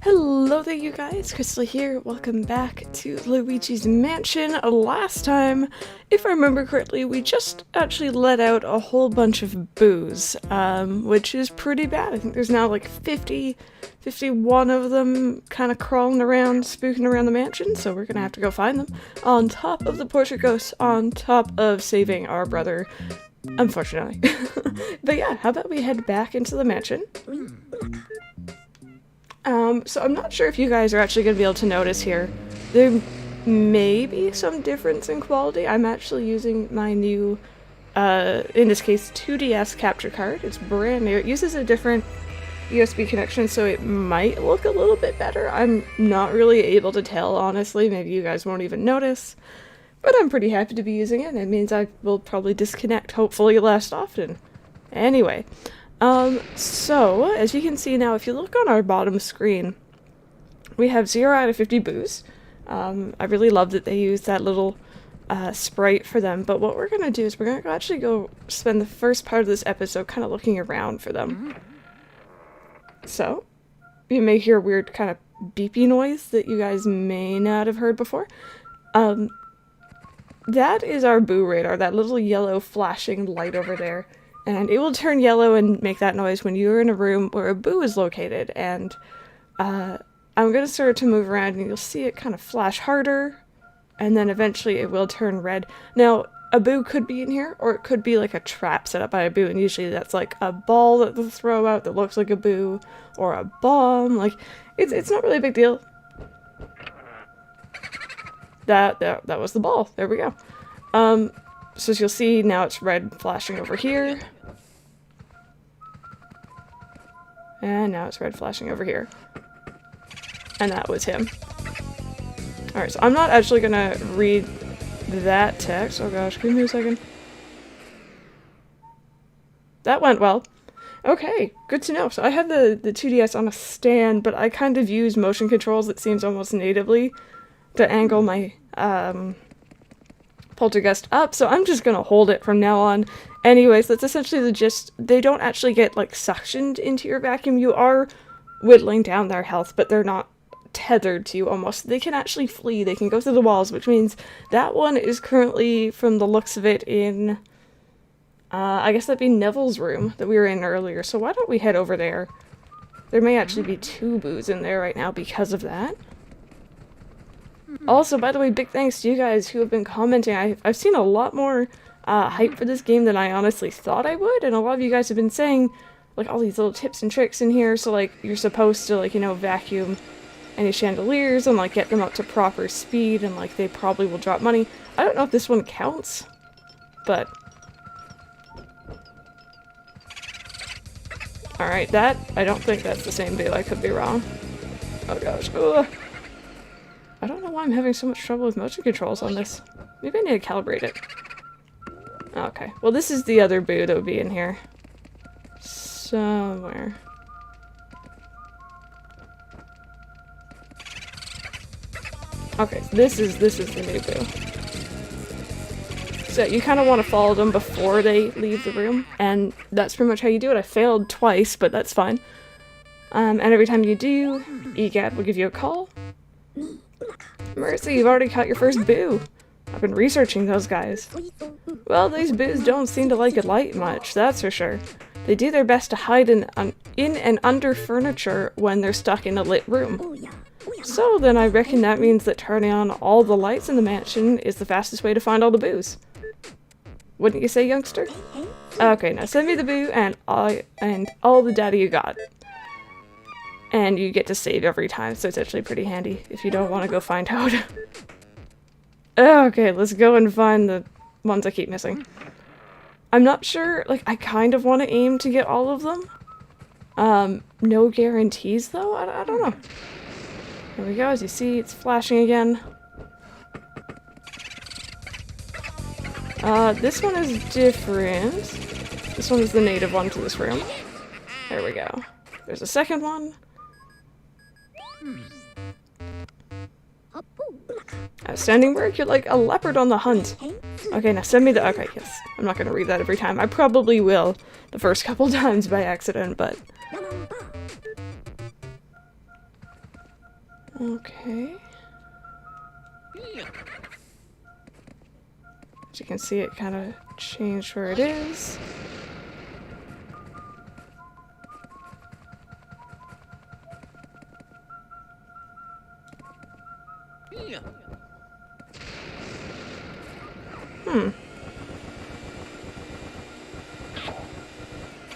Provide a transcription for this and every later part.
Hello there you guys, Crystal here. Welcome back to Luigi's Mansion. Last time, if I remember correctly, we just actually let out a whole bunch of boos, which is pretty bad. I think there's now like 51 of them kind of crawling around, spooking around the mansion, so we're gonna have to go find them. On top of the portrait ghosts, on top of saving our brother, unfortunately. But yeah, how about we head back into the mansion? So I'm not sure if you guys are actually going to be able to notice here. There may be some difference in quality. I'm actually using my new, in this case, 2DS capture card. It's brand new. It uses a different USB connection, so it might look a little bit better. I'm not really able to tell, honestly. Maybe you guys won't even notice. But I'm pretty happy to be using it. It means I will probably disconnect, hopefully less often. Anyway. So, as you can see now, if you look on our bottom screen, we have 0 out of 50 boos. I really love that they use that little sprite for them, but what we're gonna do is we're gonna actually go spend the first part of this episode kind of looking around for them. So, you may hear a weird kind of beepy noise that you guys may not have heard before. That is our boo radar, that little yellow flashing light over there. And it will turn yellow and make that noise when you're in a room where a boo is located. And I'm going to start to move around and you'll see it kind of flash harder. And then eventually it will turn red. Now, a boo could be in here, or it could be like a trap set up by a boo. And usually that's like a ball that they'll throw out that looks like a boo, or a bomb. Like, it's not really a big deal. That was the ball. There we go. So as you'll see, now it's red flashing over here. And now it's red flashing over here. And that was him. Alright, so I'm not actually gonna read that text. Oh gosh, give me a second. That went well. Okay, good to know. So I have the 2DS on a stand, but I kind of use motion controls, it seems almost natively, to angle my, poltergeist up, so I'm just gonna hold it from now on. Anyways, that's essentially the gist. They don't actually get, like, suctioned into your vacuum. You are whittling down their health, but they're not tethered to you almost. They can actually flee. They can go through the walls, which means that one is currently, from the looks of it, in, I guess that'd be Neville's room that we were in earlier, so why don't we head over there? There may actually be 2 boos in there right now because of that. Also, by the way, big thanks to you guys who have been commenting. I've seen a lot more hype for this game than I honestly thought I would, and a lot of you guys have been saying, like, all these little tips and tricks in here, so, like, you're supposed to, like, you know, vacuum any chandeliers and, like, get them up to proper speed, and, like, they probably will drop money. I don't know if this one counts, but... Alright, I don't think that's the same boo. I could be wrong. Oh gosh. Ugh. I don't know why I'm having so much trouble with motion controls on this. Maybe I need to calibrate it. Okay. Well, this is the other boo that would be in here. Somewhere. Okay, so this is the new boo. So you kind of want to follow them before they leave the room, and that's pretty much how you do it. I failed twice, but that's fine. And every time you do, EGAD will give you a call. Mercy, you've already caught your first boo. I've been researching those guys. Well, these boos don't seem to like it light much, that's for sure. They do their best to hide in and under furniture when they're stuck in a lit room. So then I reckon that means that turning on all the lights in the mansion is the fastest way to find all the boos. Wouldn't you say, youngster? Okay, now send me the boo and all the data you got. And you get to save every time, so it's actually pretty handy if you don't want to go find out. Okay, let's go and find the ones I keep missing. I'm not sure, like, I kind of want to aim to get all of them. No guarantees, though? I don't know. There we go, as you see, it's flashing again. This one is different. This one is the native one to this room. There we go. There's a second one. Outstanding work, you're like a leopard on the hunt. Okay, now send me the- okay, yes. I'm not gonna read that every time. I probably will the first couple times by accident, but... Okay. As you can see, it kind of changed where it is.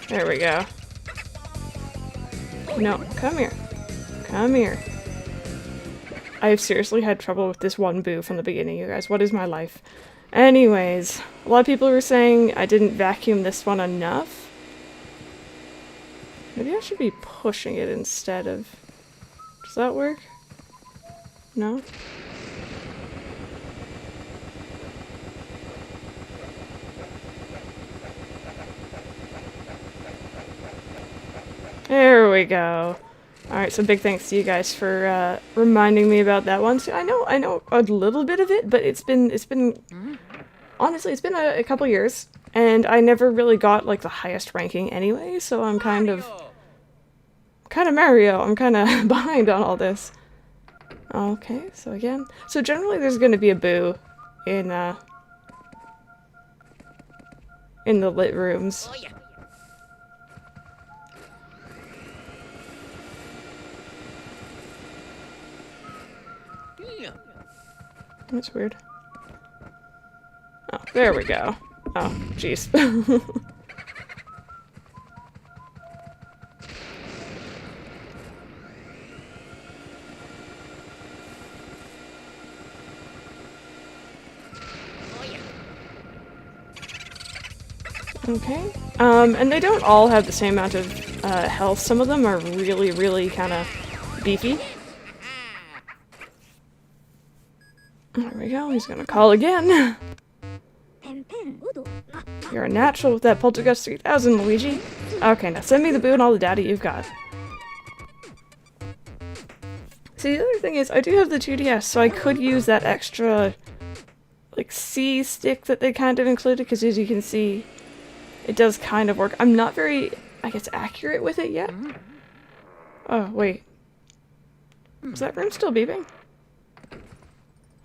There we go. No, come here. Come here. I have seriously had trouble with this one boo from the beginning, you guys. What is my life? Anyways, a lot of people were saying I didn't vacuum this one enough. Maybe I should be pushing it instead of... Does that work? No? There we go. Alright, so big thanks to you guys for reminding me about that one. So I know a little bit of it, but it's been honestly, it's been a couple years, and I never really got like the highest ranking anyway, so I'm kind of Mario. I'm kind of behind on all this. Okay, so again, so generally there's going to be a boo in the lit rooms. That's weird. Oh, there we go. Oh, jeez. Okay. And they don't all have the same amount of health. Some of them are really, really kind of beefy. There we go, he's gonna call again. You're a natural with that Poltergust 3000, Luigi. Okay, now send me the boo and all the data you've got. See, the other thing is, I do have the 2DS, so I could use that extra, like, C stick that they kind of included, because as you can see, it does kind of work. I'm not very, I guess, accurate with it yet. Oh, wait. Is that room still beeping?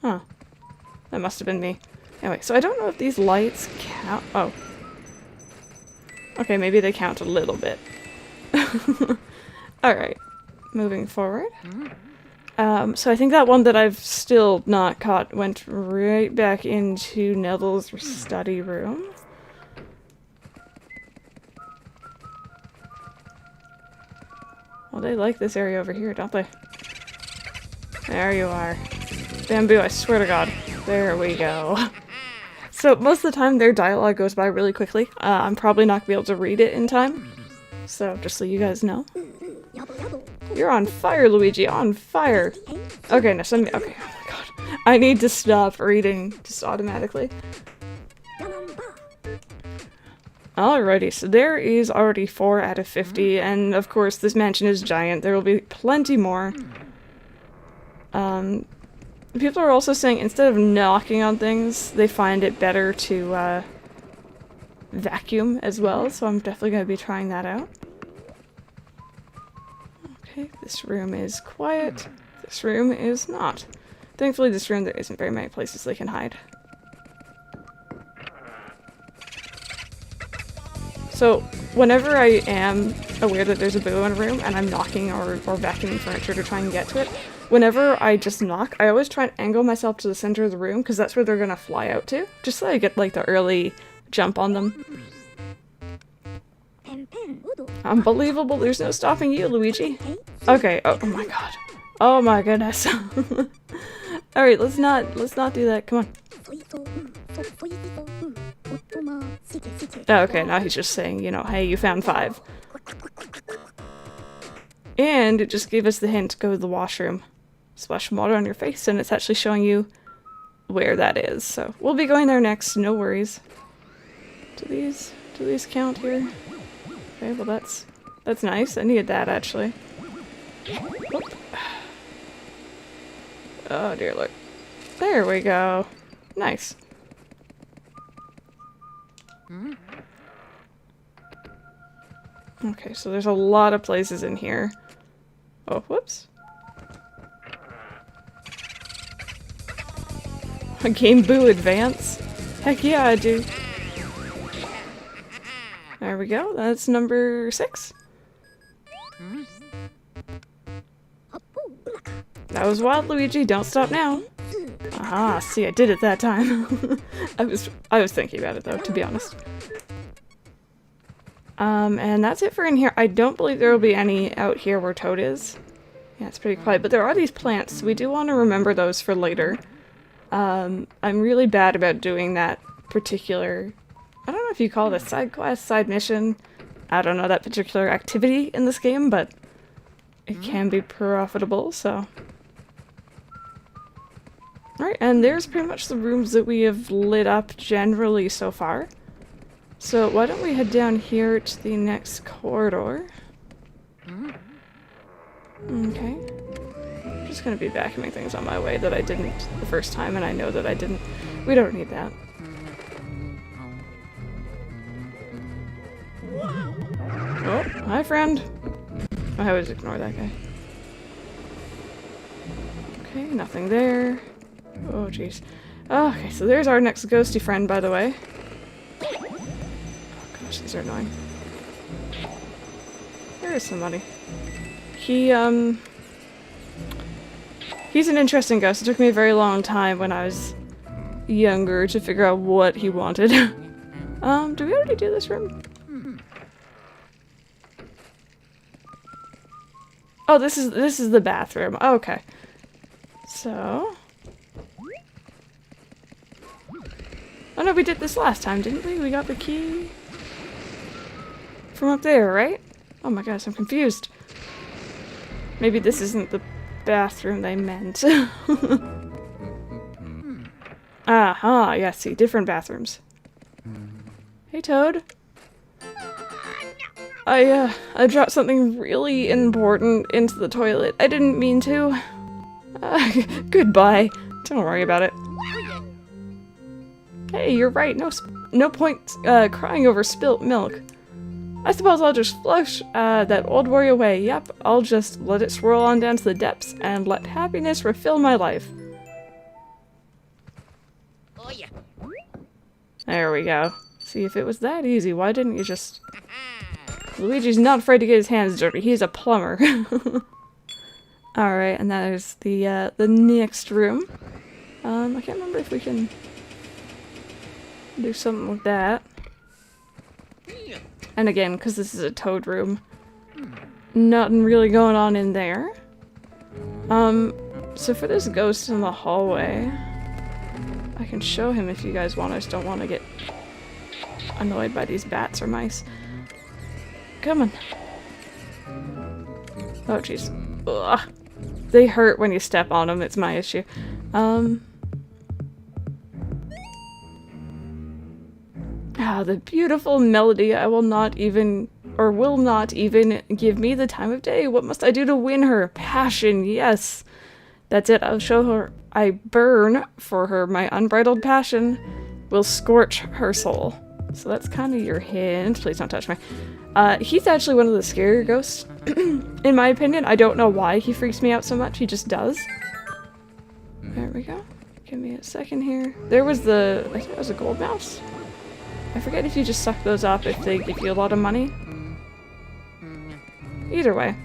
Huh. That must have been me. Anyway, so I don't know if these lights count. Oh. Okay, maybe they count a little bit. Alright. Moving forward. So I think that one that I've still not caught went right back into Neville's study room. Well, they like this area over here, don't they? There you are. Bamboo, I swear to God. There we go. So most of the time their dialogue goes by really quickly. I'm probably not going to be able to read it in time. So just so you guys know. You're on fire, Luigi, on fire. Okay, now send me- okay, oh my god. I need to stop reading just automatically. Alrighty, so there is already 4 out of 50, and of course this mansion is giant. There will be plenty more. People are also saying instead of knocking on things, they find it better to vacuum as well, so I'm definitely going to be trying that out. Okay, this room is quiet. This room is not. Thankfully this room there isn't very many places they can hide. So whenever I am aware that there's a boo in a room and I'm knocking or vacuuming furniture to try and get to it, whenever I just knock, I always try and angle myself to the center of the room because that's where they're gonna fly out to, just so I get like the early jump on them. Unbelievable, there's no stopping you, Luigi. Okay, oh my god. Oh my goodness. Alright, let's not do that, come on. Oh, okay, now he's just saying, you know, hey, you found 5. And it just gave us the hint, go to the washroom. Splash some water on your face, and it's actually showing you where that is. So we'll be going there next, no worries. Do these count here? Okay, well that's nice. I needed that actually. Oop. Oh dear Lord. There we go. Nice. Okay, so there's a lot of places in here. Oh, whoops. A Game Boo Advance? Heck yeah, I do. There we go, that's number 6. That was wild, Luigi, don't stop now. Aha, see, I did it that time. I was thinking about it though, to be honest. And that's it for in here. I don't believe there will be any out here where Toad is. Yeah, it's pretty quiet, but there are these plants, so we do want to remember those for later. I'm really bad about doing that particular, I don't know if you call it a side quest, side mission. I don't know that particular activity in this game, but it can be profitable, so. Alright, and there's pretty much the rooms that we have lit up generally so far. So why don't we head down here to the next corridor. Okay. I'm just gonna be vacuuming things on my way that I didn't the first time, and I know that I didn't. We don't need that. Oh, hi friend! I always ignore that guy. Okay, nothing there. Oh jeez. Okay, so there's our next ghosty friend, by the way. Oh gosh, these are annoying. There is somebody. He's an interesting ghost. It took me a very long time when I was younger to figure out what he wanted. Do we already do this room? Oh, this is the bathroom. Oh, okay. So. Oh no, we did this last time, didn't we? We got the key from up there, right? Oh my gosh, I'm confused. Maybe this isn't the bathroom they meant. Aha, yeah, see, different bathrooms. Hey, Toad. I dropped something really important into the toilet. I didn't mean to. Goodbye. Don't worry about it. Hey, you're right. No point crying over spilt milk. I suppose I'll just flush that old worry away. Yep, I'll just let it swirl on down to the depths and let happiness refill my life. Oh, yeah. There we go. See, if it was that easy, why didn't you just... Luigi's not afraid to get his hands dirty. He's a plumber. Alright, and there's the next room. I can't remember if we can do something with that. And again, because this is a Toad room, nothing really going on in there. So for this ghost in the hallway, I can show him if you guys want. I just don't want to get annoyed by these bats or mice. Come on. Oh jeez. Ugh. They hurt when you step on them, it's my issue. The beautiful melody. I will not even give me the time of day. What must I do to win her? Passion, yes. That's it, I'll show her I burn for her. My unbridled passion will scorch her soul. So that's kind of your hint. Please don't touch me. He's actually one of the scarier ghosts, in my opinion. I don't know why he freaks me out so much. He just does. There we go. Give me a second here. There was I think it was a gold mouse. I forget if you just suck those up if they give you a lot of money. Either way.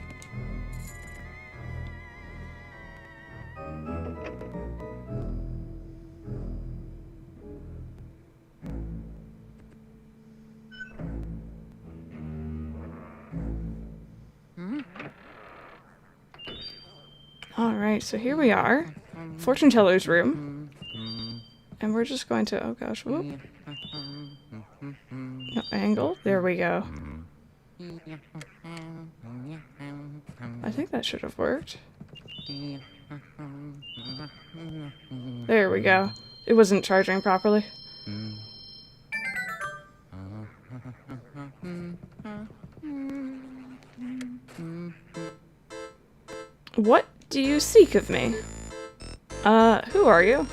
Alright, so here we are. Fortune teller's room. And we're just going to, oh gosh, whoop. No, angle, there we go. I think that should have worked. There we go. It wasn't charging properly. What do you seek of me? Who are you?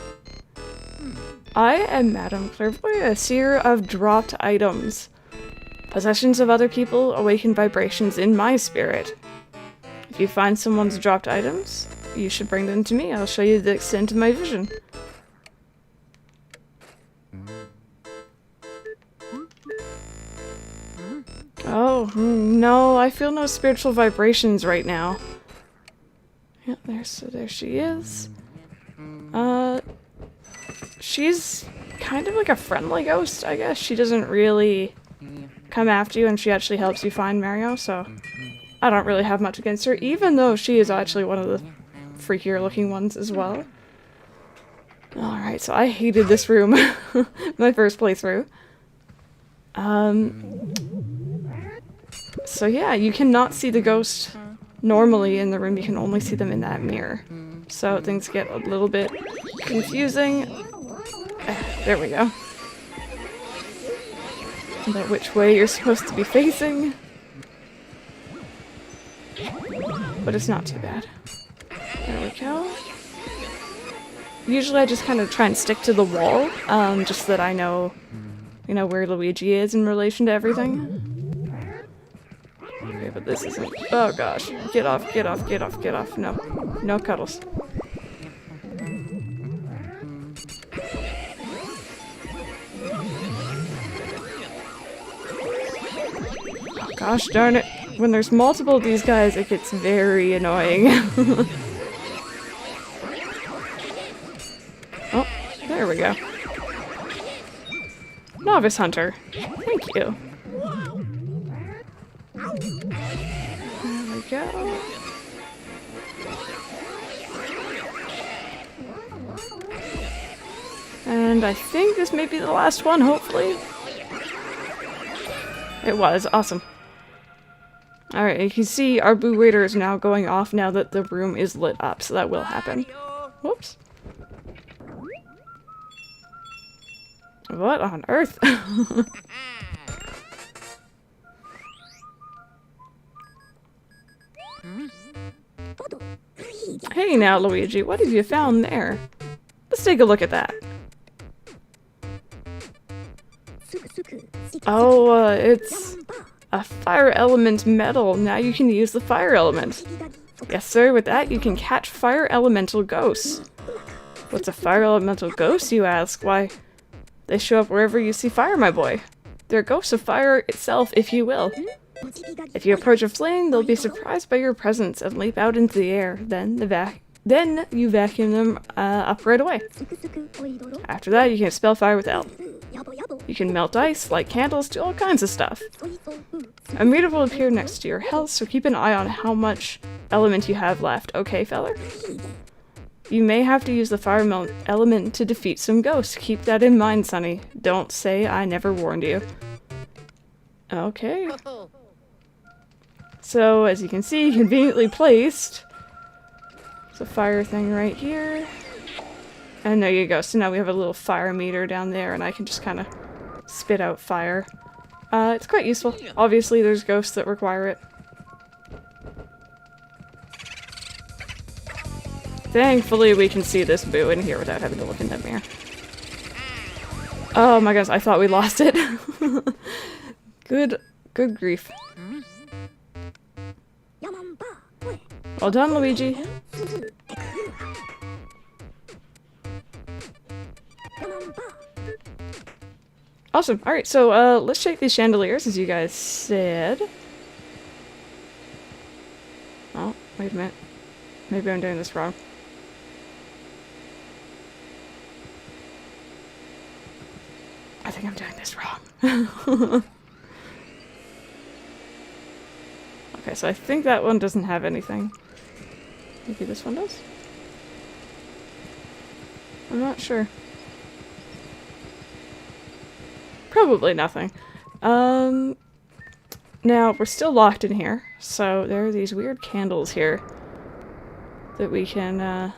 I am Madame Clairvoyant, seer of dropped items. Possessions of other people awaken vibrations in my spirit. If you find someone's dropped items, you should bring them to me. I'll show you the extent of my vision. Oh, no, I feel no spiritual vibrations right now. Yeah, there she is. She's kind of like a friendly ghost, I guess. She doesn't really come after you, and she actually helps you find Mario, so I don't really have much against her, even though she is actually one of the freakier looking ones as well. Alright, so I hated this room my first playthrough. So yeah, you cannot see the ghost normally in the room, you can only see them in that mirror. So things get a little bit confusing. There we go. About which way you're supposed to be facing. But it's not too bad. There we go. Usually I just kind of try and stick to the wall, just so that I know, you know, where Luigi is in relation to everything. Okay, but this isn't... Oh gosh. Get off, get off, get off, get off. No. No cuddles. Oh gosh darn it. When there's multiple of these guys, it gets very annoying. Oh, there we go. Novice Hunter. Thank you. There we go. And I think this may be the last one, hopefully. It was. Awesome. Alright, you can see our boo radar is now going off now that the room is lit up, so that will happen. Whoops. What on earth? Hey now, Luigi, what have you found there? Let's take a look at that. Oh, it's a fire element medal. Now you can use the fire element. Yes, sir, with that you can catch fire elemental ghosts. What's a fire elemental ghost, you ask? Why, they show up wherever you see fire, my boy. They're ghosts of fire itself, if you will. If you approach a flame, they'll be surprised by your presence and leap out into the air. Then you vacuum them up right away. After that, you can spell fire with L. You can melt ice, light candles, do all kinds of stuff. A meter will appear next to your health, so keep an eye on how much element you have left, okay, feller? You may have to use the fire element to defeat some ghosts. Keep that in mind, Sonny. Don't say I never warned you. Okay. So, as you can see, conveniently placed. There's a fire thing right here. And there you go. So now we have a little fire meter down there, and I can just kind of spit out fire. It's quite useful. Obviously, there's ghosts that require it. Thankfully, we can see this boo in here without having to look in that mirror. Oh my gosh, I thought we lost it. Good grief. Well done, Luigi. Awesome. Alright, so let's shake these chandeliers, as you guys said. Oh, wait a minute. Maybe I'm doing this wrong. I think I'm doing this wrong. Okay, so I think that one doesn't have anything. Maybe this one does? I'm not sure. Probably nothing. Now, we're still locked in here, so there are these weird candles here that we can,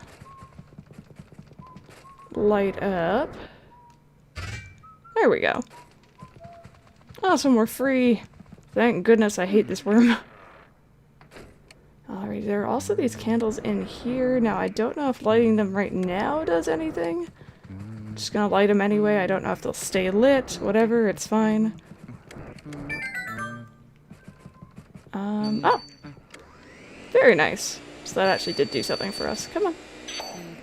light up. There we go. Awesome, we're free. Thank goodness, I hate this room. Alright, there are also these candles in here. Now, I don't know if lighting them right now does anything. I'm just gonna light them anyway. I don't know if they'll stay lit. Whatever, it's fine. Oh! Very nice. So that actually did do something for us. Come on.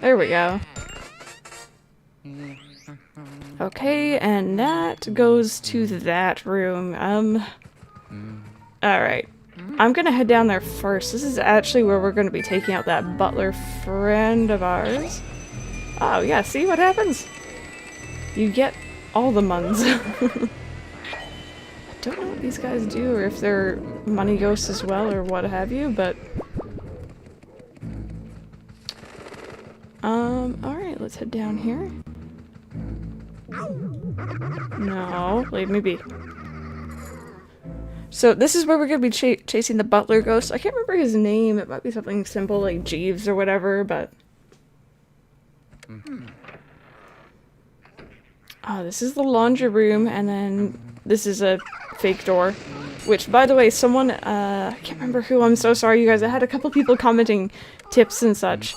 There we go. Okay, and that goes to that room. Alright. I'm gonna head down there first. This is actually where we're gonna be taking out that butler friend of ours. Oh yeah, see what happens? You get all the muns. I don't know what these guys do, or if they're money ghosts as well, or what have you, but... alright, let's head down here. No, leave me be. So this is where we're gonna be chasing the butler ghost. I can't remember his name. It might be something simple like Jeeves or whatever, but... Oh, this is the laundry room, and then this is a fake door. Which, by the way, someone, I can't remember who, I'm so sorry you guys, I had a couple people commenting tips and such.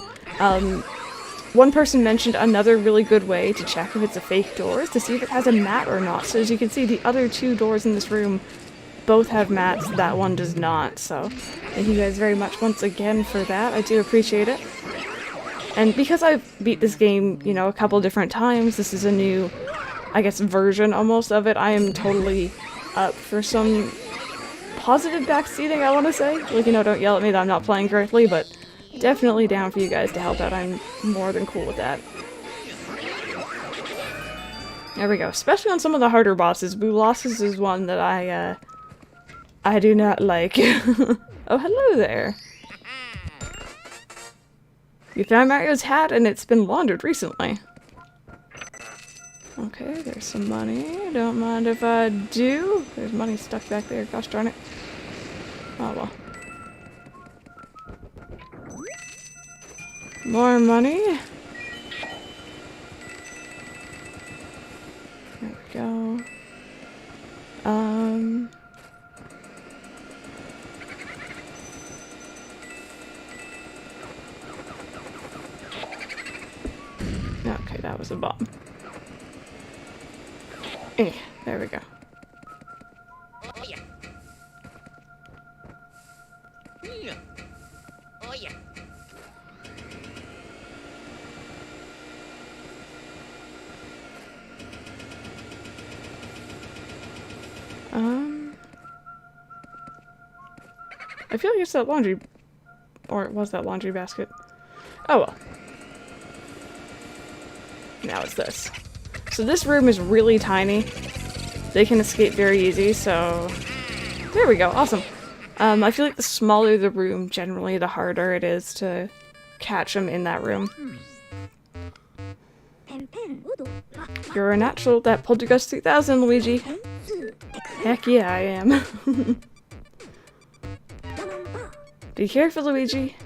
One person mentioned another really good way to check if it's a fake door is to see if it has a mat or not. So as you can see, the other two doors in this room both have mats, that one does not. So thank you guys very much once again for that, I do appreciate it. And because I've beat this game, you know, a couple different times, this is a new, I guess, version almost of it, I am totally up for some positive backseating, I want to say. Like, you know, don't yell at me that I'm not playing correctly, but definitely down for you guys to help out. I'm more than cool with that. There we go. Especially on some of the harder bosses. Boolossus is one that I do not like. Oh, hello there. You found Mario's hat and it's been laundered recently. Okay, there's some money. Don't mind if I do. There's money stuck back there. Gosh darn it. Oh well. More money. There we go. Okay, that was a bomb. There we go. Oh yeah. Oh yeah. I feel like it's that laundry, or it was that laundry basket. Oh well. Now it's this. So this room is really tiny. They can escape very easy, so... There we go, awesome. I feel like the smaller the room, generally, the harder it is to catch them in that room. You're a natural at that Poltergust 3000, Luigi. Heck yeah, I am. Be careful, Luigi.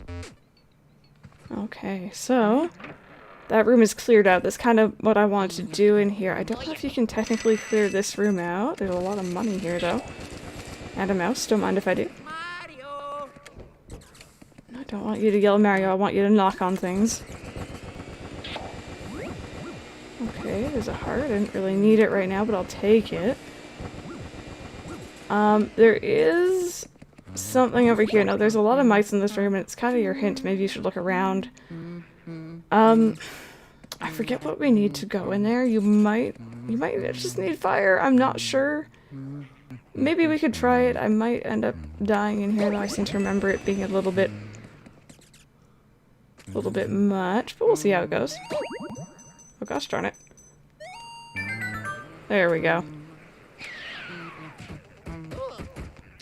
Okay, so... That room is cleared out. That's kind of what I wanted to do in here. I don't know if you can technically clear this room out. There's a lot of money here, though. And a mouse. Don't mind if I do. Mario. I don't want you to yell Mario. I want you to knock on things. Okay, there's a heart. I didn't really need it right now, but I'll take it. There is something over here. No, there's a lot of mice in this room, and it's kind of your hint. Maybe you should look around. I forget what we need to go in there. You might just need fire. I'm not sure. Maybe we could try it. I might end up dying in here, though I seem to remember it being a little bit much, but we'll see how it goes. Oh gosh darn it. There we go.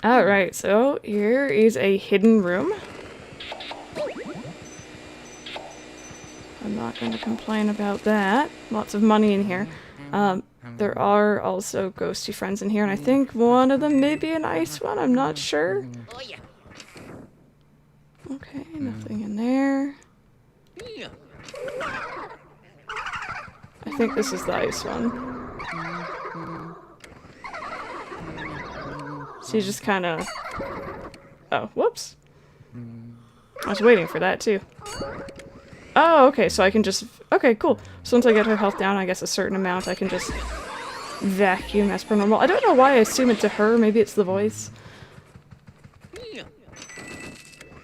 Alright, so here is a hidden room. I'm not going to complain about that. Lots of money in here. There are also ghosty friends in here, and I think one of them may be an ice one. I'm not sure. Oh yeah. Okay, nothing in there. I think this is the ice one. So you just kind of... Oh, whoops. I was waiting for that, too. Oh, okay, so I can just... Okay, cool. So once I get her health down, I guess a certain amount, I can just vacuum as per normal. I don't know why I assume it's to her. Maybe it's the voice.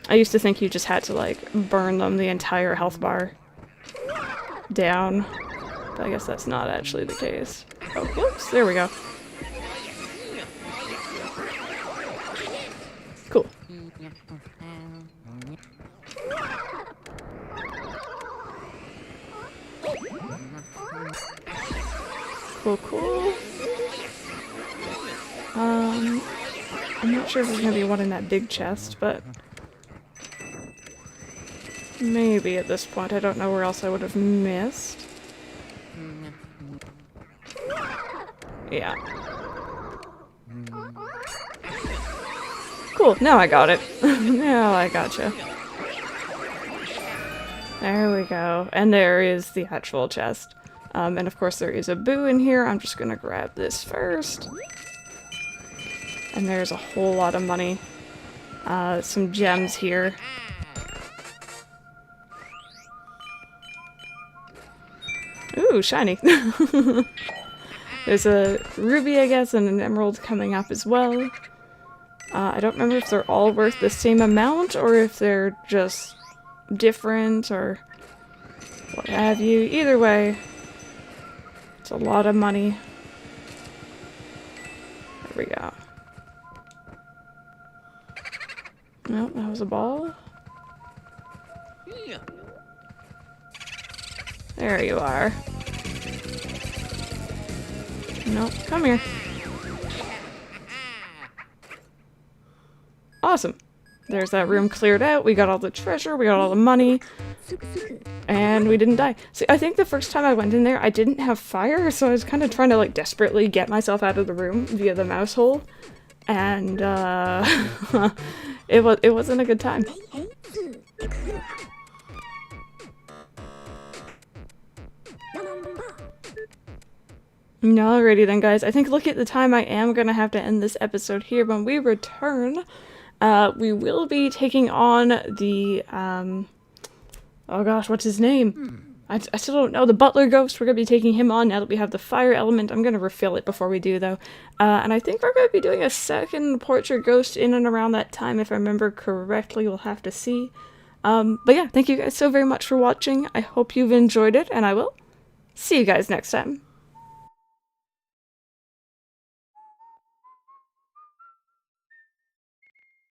I used to think you just had to, like, burn them the entire health bar down. But I guess that's not actually the case. Oh, whoops, there we go. Cool. I'm not sure if there's gonna be one in that big chest, but maybe at this point. I don't know where else I would have missed. Yeah. Cool, now I got it. Now I gotcha. There we go. And there is the actual chest. And of course there is a boo in here. I'm just gonna grab this first. And there's a whole lot of money. Some gems here. Ooh, shiny. There's a ruby, I guess, and an emerald coming up as well. I don't remember if they're all worth the same amount, or if they're just different, or what have you. Either way, it's a lot of money. There we go. Nope, that was a ball. There you are. Nope, come here. Awesome. There's that room cleared out. We got all the treasure, we got all the money, and we didn't die. See, I think the first time I went in there, I didn't have fire, so I was kind of trying to like desperately get myself out of the room via the mouse hole, and it wasn't a good time. Alrighty then, guys. I think look at the time, I am gonna have to end this episode here. When we return, we will be taking on the, oh gosh, what's his name? I still don't know. The butler ghost, we're gonna be taking him on now that we have the fire element. I'm gonna refill it before we do, though. And I think we're gonna be doing a second portrait ghost in and around that time, if I remember correctly. We'll have to see. But yeah, thank you guys so very much for watching. I hope you've enjoyed it, and I will see you guys next time.